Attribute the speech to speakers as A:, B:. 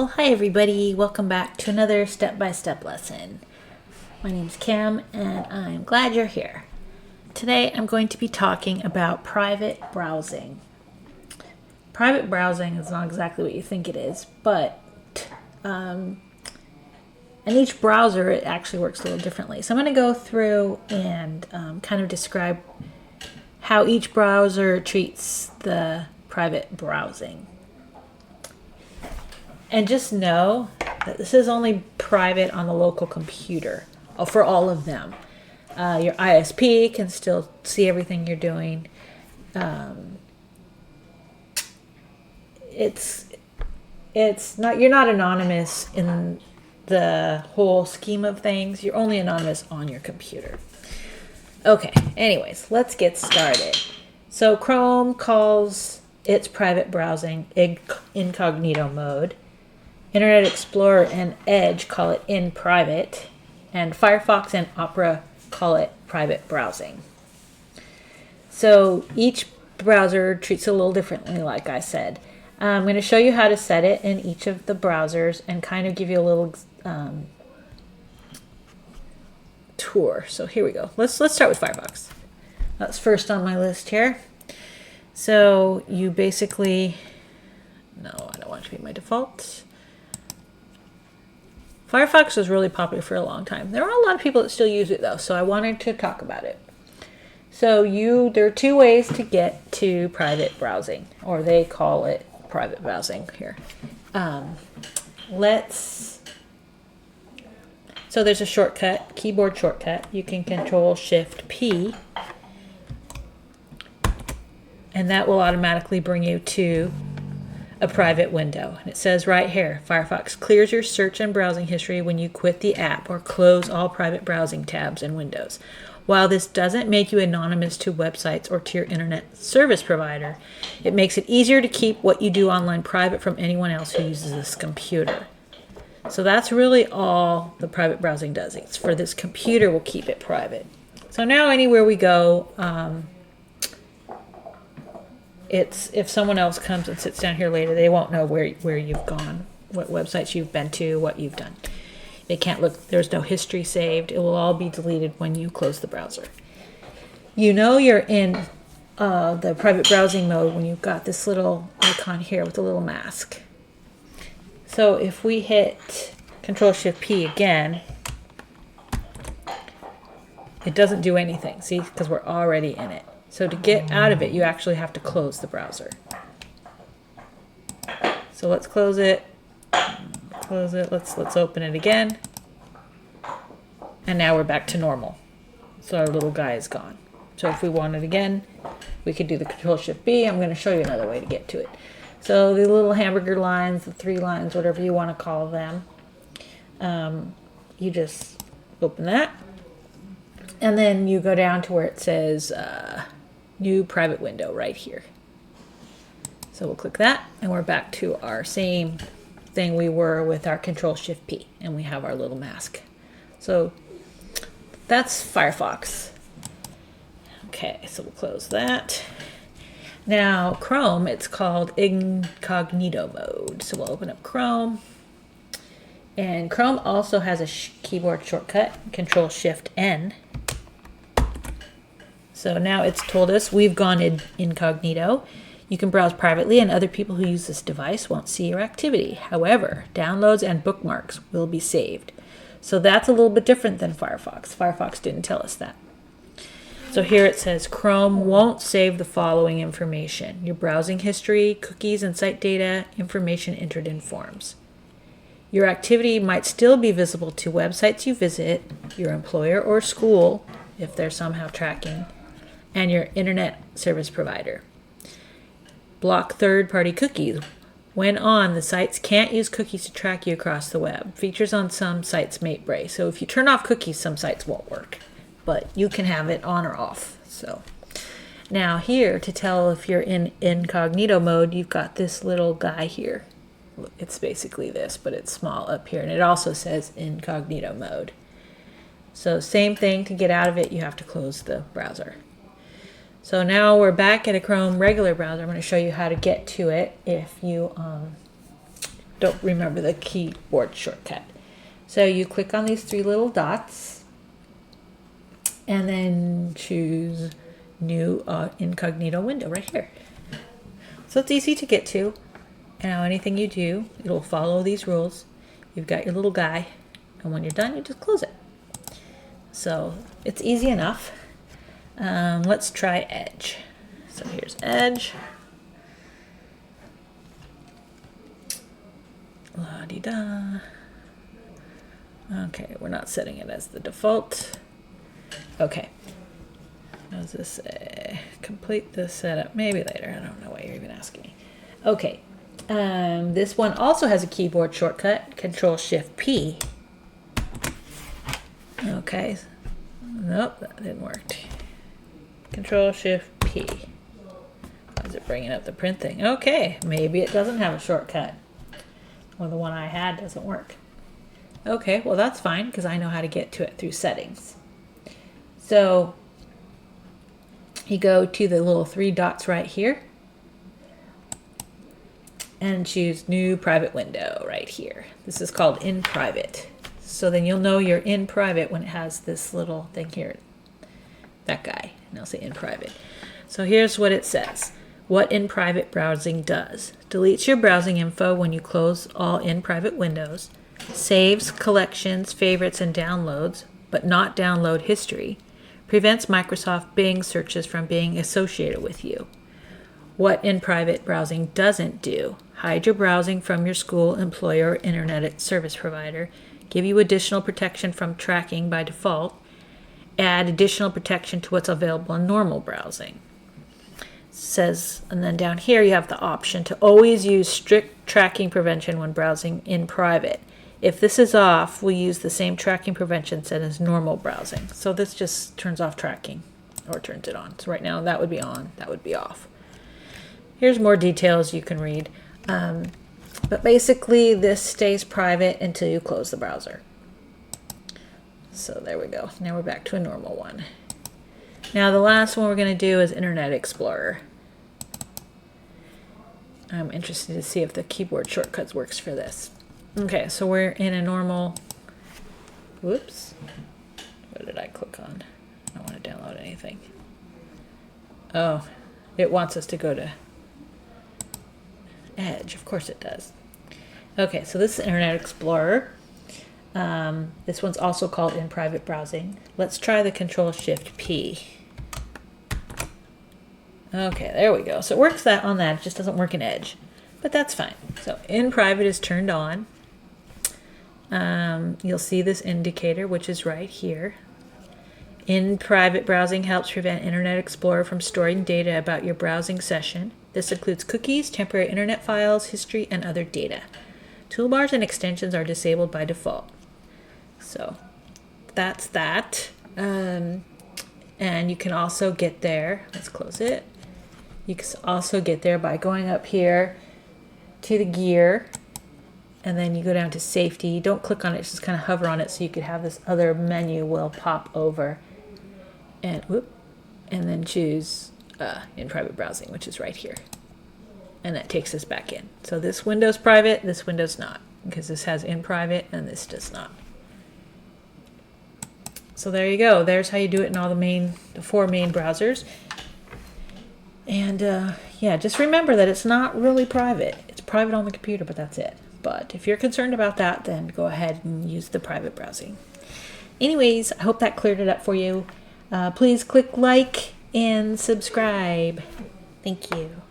A: Well, hi everybody. Welcome back to another step-by-step lesson. My name's Kim and I'm glad you're here. Today I'm going to be talking about private browsing. Private browsing is not exactly what you think it is, but in each browser it actually works a little differently. So I'm going to go through and kind of describe how each browser treats the private browsing. And just know that this is only private on the local computer for all of them. Your ISP can still see everything you're doing. It's not, you're not anonymous in the whole scheme of things. You're only anonymous on your computer. Okay, anyways, let's get started. So Chrome calls its private browsing incognito mode. Internet Explorer and Edge call it in private, and Firefox and Opera call it private browsing. So each browser treats it a little differently, like I said. I'm going to show you how to set it in each of the browsers and kind of give you a little tour. So here we go. Let's start with Firefox. That's first on my list here. So you basically, no, I don't want it to be my default. Firefox was really popular for a long time. There are a lot of people that still use it though, so I wanted to talk about it. So there are two ways to get to private browsing, or they call it private browsing here. So there's a shortcut, keyboard shortcut. You can Control-Shift-P, and that will automatically bring you to a private window. And it says right here, Firefox clears your search and browsing history when you quit the app or close all private browsing tabs and windows. While this doesn't make you anonymous to websites or to your internet service provider, it makes it easier to keep what you do online private from anyone else who uses this computer. So that's really all the private browsing does. It's for this computer, we'll keep it private. So now anywhere we go, if someone else comes and sits down here later, they won't know where you've gone, what websites you've been to, what you've done. They can't look. There's no history saved. It will all be deleted when you close the browser. You know you're in the private browsing mode when you've got this little icon here with a little mask. So if we hit Control-Shift-P again, it doesn't do anything, see, because we're already in it. So to get out of it, you actually have to close the browser. So let's close it. Close it. Let's open it again. And now we're back to normal. So our little guy is gone. So if we want it again, we could do the Control-Shift-B. I'm going to show you another way to get to it. So the little hamburger lines, the 3 lines, whatever you want to call them, you just open that. And then you go down to where it says new private window right here. So we'll click that and we're back to our same thing we were with our Control-Shift-P, and we have our little mask. So that's Firefox. Okay, so we'll close that. Now Chrome, it's called incognito mode. So we'll open up Chrome. And Chrome also has a keyboard shortcut, Control-Shift-N. So now it's told us we've gone incognito. You can browse privately and other people who use this device won't see your activity. However, downloads and bookmarks will be saved. So that's a little bit different than Firefox. Firefox didn't tell us that. So here it says Chrome won't save the following information: your browsing history, cookies and site data, information entered in forms. Your activity might still be visible to websites you visit, your employer or school, if they're somehow tracking, and your internet service provider. Block third-party cookies. When on, the sites can't use cookies to track you across the web. Features on some sites may break. So if you turn off cookies, some sites won't work. But you can have it on or off. So now here, to tell if you're in incognito mode, you've got this little guy here. It's basically this, but it's small up here. And it also says incognito mode. So same thing, to get out of it, you have to close the browser. So now we're back at a Chrome regular browser. I'm going to show you how to get to it if you don't remember the keyboard shortcut. So you click on these three little dots and then choose new incognito window right here. So it's easy to get to. And now anything you do, it'll follow these rules. You've got your little guy, and when you're done, you just close it. So it's easy enough. Let's try Edge. So here's Edge. La-di-da. Okay, we're not setting it as the default. Okay. What does this say? Complete the setup. Maybe later. I don't know why you're even asking me. Okay. This one also has a keyboard shortcut, Control-Shift-P. Okay. Nope, that didn't work. Control-Shift-P. Why is it bringing up the print thing? Okay, maybe it doesn't have a shortcut. Or the one I had doesn't work. Okay, well that's fine because I know how to get to it through settings. So you go to the little three dots right here and choose new private window right here. This is called in private. So then you'll know you're in private when it has this little thing here. That guy, and I'll say in private. So here's what it says. What in private browsing does. Deletes your browsing info when you close all in private windows. Saves collections, favorites, and downloads, but not download history. Prevents Microsoft Bing searches from being associated with you. What in private browsing doesn't do. Hide your browsing from your school, employer, or internet service provider. Give you additional protection from tracking by default. Add additional protection to what's available in normal browsing. Says, and then down here you have the option to always use strict tracking prevention when browsing in private. If this is off, we'll use the same tracking prevention set as normal browsing. So this just turns off tracking or turns it on. So right now that would be on, that would be off. Here's more details you can read. But basically this stays private until you close the browser. So there we go. Now we're back to a normal one. Now the last one we're going to do is Internet Explorer. I'm interested to see if the keyboard shortcuts works for this. Okay, so we're in a normal, whoops, what did I click on? I don't want to download anything. Oh, it wants us to go to Edge, of course it does. Okay, so this is Internet Explorer. This one's also called in private browsing. Let's try the Control-Shift-P. Okay, there we go. So it works on that, it just doesn't work in Edge, but that's fine. So in private is turned on. You'll see this indicator, which is right here. In private browsing helps prevent Internet Explorer from storing data about your browsing session. This includes cookies, temporary internet files, history, and other data. Toolbars and extensions are disabled by default. So that's that. And you can also get there. Let's close it. You can also get there by going up here to the gear, and then you go down to safety. Don't click on it, just kind of hover on it so you could have this other menu will pop over. And then choose in private browsing, which is right here. And that takes us back in. So this window's private, this window's not, because this has in private and this does not. So there you go. There's how you do it in all the four main browsers. And yeah, just remember that it's not really private. It's private on the computer, but that's it. But if you're concerned about that, then go ahead and use the private browsing. Anyways, I hope that cleared it up for you. Please click like and subscribe. Thank you.